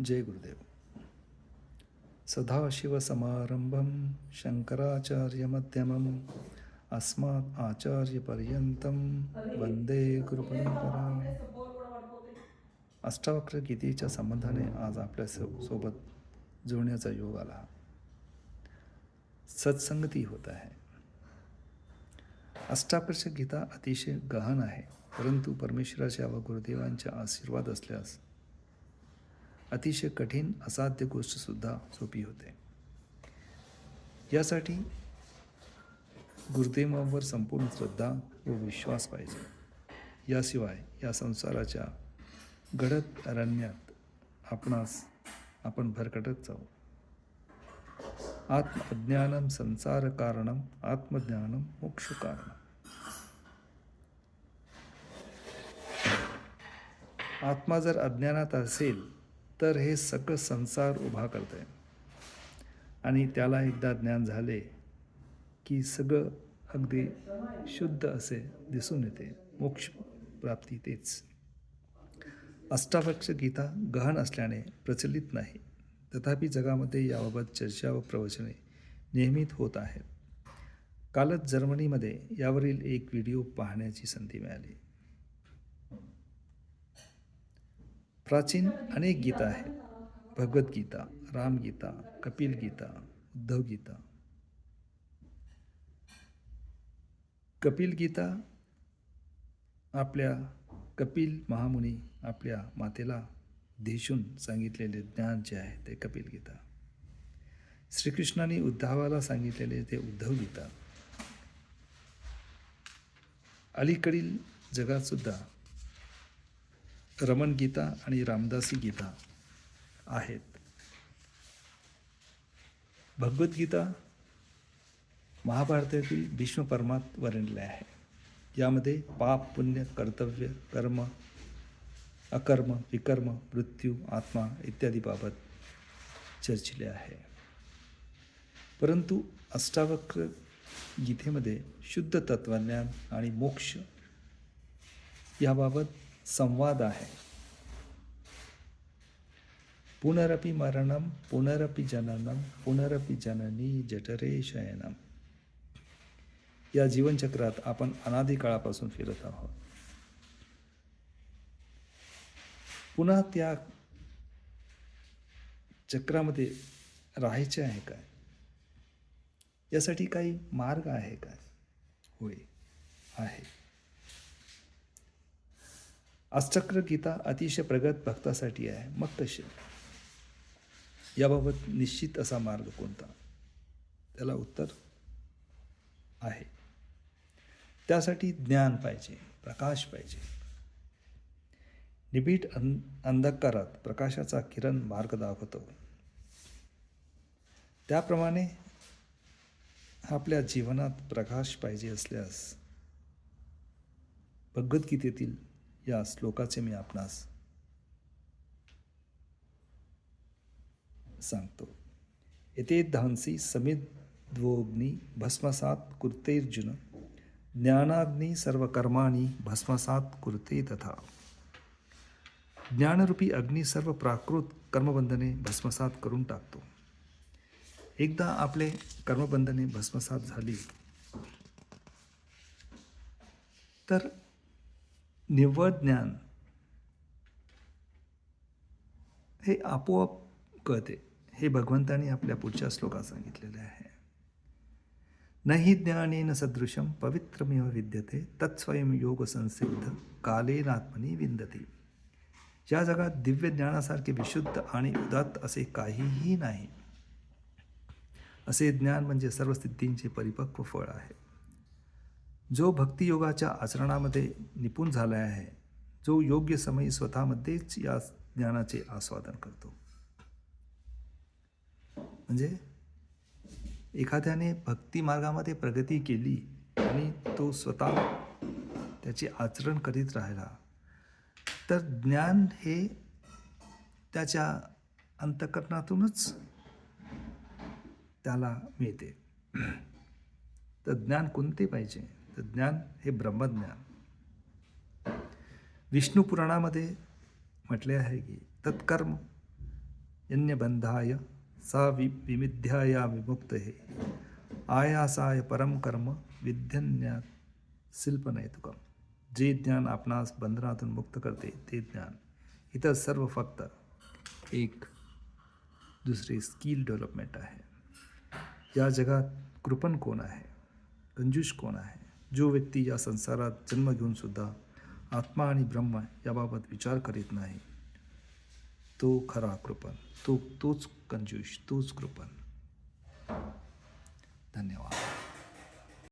जय गुरुदेव. सदाशिवसमारंभं शंकराचार्यमध्यमम् अस्मत् आचार्यपर्यंतं वंदे गुरुपरंपरा. अष्टावक्र गीतेच्या संबंधाने आज आपल्या सोबत जोडण्याचा योग आला. सत्संगती होत आहे. अष्टावक्र गीता अतिशय गहन आहे, परंतु परमेश्वराच्या व गुरुदेवांच्या आशीर्वाद असल्यास अतिशय कठीण असाध्य गोष्टसुद्धा सोपी होते. यासाठी गुरुदेवांवर संपूर्ण श्रद्धा व विश्वास पाहिजे. याशिवाय या संसाराच्या गडद अरण्यात आपण भरकटत जाऊ. आत्मज्ञानम संसार कारणम, आत्मज्ञानम मोक्ष कारणम. आत्मा जर अज्ञानात असेल तर हे सगळं संसार उभा करते आणि त्याला एकदा ज्ञान झाले की सगळं अगदी शुद्ध असे दिसून येते. मोक्ष प्राप्ती तेच. अष्टावक्र गीता गहन असल्याने प्रचलित नाही, तथापि जगामध्ये याबाबत चर्चा व प्रवचने नियमित होत आहेत. कालच जर्मनीमध्ये यावरील एक व्हिडिओ पाहण्याची संधी मिळाली. प्राचीन अनेक गीता आहेत. भगवद्गीता, रामगीता, कपिल गीता, उद्धव गीता. कपिल गीता आपल्या कपिल महामुनी आपल्या मातेला देशून सांगितलेले ज्ञान जे आहे ते कपिल गीता. श्रीकृष्णाने उद्धवाला सांगितलेले ते उद्धव गीता. अलीकडील जगात सुद्धा रमण गीता आणि रामदासी गीता आहेत. भगवद्गीता महाभारतातील भीष्म पर्वात वर्णिले आहे. यामध्ये पाप, पुण्य, कर्तव्य, कर्म, अकर्म, विकर्म, मृत्यू, आत्मा इत्यादी बाबत चर्चिले आहे. परंतु अष्टावक्र गीतेमध्ये शुद्ध तत्वज्ञान आणि मोक्ष याबाबत संवाद आहे. पुनरपि मरणम, पुनरपि जननम, पुनरपि जननी जठरे शयनम. या जीवनचक्रात आपण अनादी काळापासून फिरत आहोत. पुन्हा त्या चक्रामध्ये राहायचे आहे काय? यासाठी काही मार्ग आहे काय? होय, आहे. अष्टावक्र गीता अतिशय प्रगत भक्तासाठी आहे. मग कसे? याबाबत निश्चित असा मार्ग कोणता? त्याला उत्तर आहे. त्यासाठी ज्ञान पाहिजे, प्रकाश पाहिजे. निबिड अंधकारात प्रकाशाचा किरण मार्ग दाखवतो. त्याप्रमाणे आपल्या जीवनात प्रकाश पाहिजे असल्यास भगवद्गीतेतील या श्लोकाचे मी आपणास सांगतो. येथे धांसी समिद्वोग्नी भस्मसात कुर्तेर्जुन, ज्ञानाग्नी सर्व कर्माणी भस्मसात कुर्ते तथा. ज्ञानरूपी अग्नी सर्व प्राकृत कर्मबंधने भस्मसात करून टाकतो. एकदा आपले कर्मबंधने भस्मसात झाली तर निव्वळ ज्ञान हे आपोआप कळते. हे भगवंतांनी आपल्या पुढच्या श्लोकात सांगितलेले आहे. नहि ज्ञानेन सदृशं पवित्रमेव विद्यते तत्स्वयं योग संसिद्ध कालेनात्मनी विंदते. या जगात दिव्य ज्ञानासारखे विशुद्ध आणि उदात्त असे काहीही नाही. असे ज्ञान म्हणजे सर्व सिद्धींचे परिपक्व फळ आहे. जो भक्तियोगाच्या आचरणामध्ये निपुण झाला आहे, जो योग्य समयी स्वतःमध्येच या ज्ञानाचे आस्वादन करतो. म्हणजे एखाद्याने भक्ती मार्गामध्ये प्रगती केली आणि तो स्वतः त्याचे आचरण करीत राहिला तर ज्ञान हे त्याच्या अंतःकरणातूनच त्याला मिळते. तर ज्ञान कोणते पाहिजे? तर ज्ञान हे ब्रह्मज्ञान. विष्णू पुराणामध्ये म्हटले आहे की तत्कर्म यन्यबंधाय सा विमिध्याया विमुक्त हे आयासाय परम कर्म विद्यन्या शिल्पनयतुकम. जे ज्ञान आपणास बंधनातून मुक्त करते ते ज्ञान. इतर सर्व फक्त एक दुसरे स्किल डेव्हलपमेंट आहे. या जगात कृपण कोण आहे, कंजूष कोण आहे? जो व्यक्ती या संसारात जन्म घेऊन सुद्धा आत्मा आणि ब्रह्म याबाबत विचार करीत नाही, तो खरा कृपण, तोच कंजूष, तोच कृपण. धन्यवाद.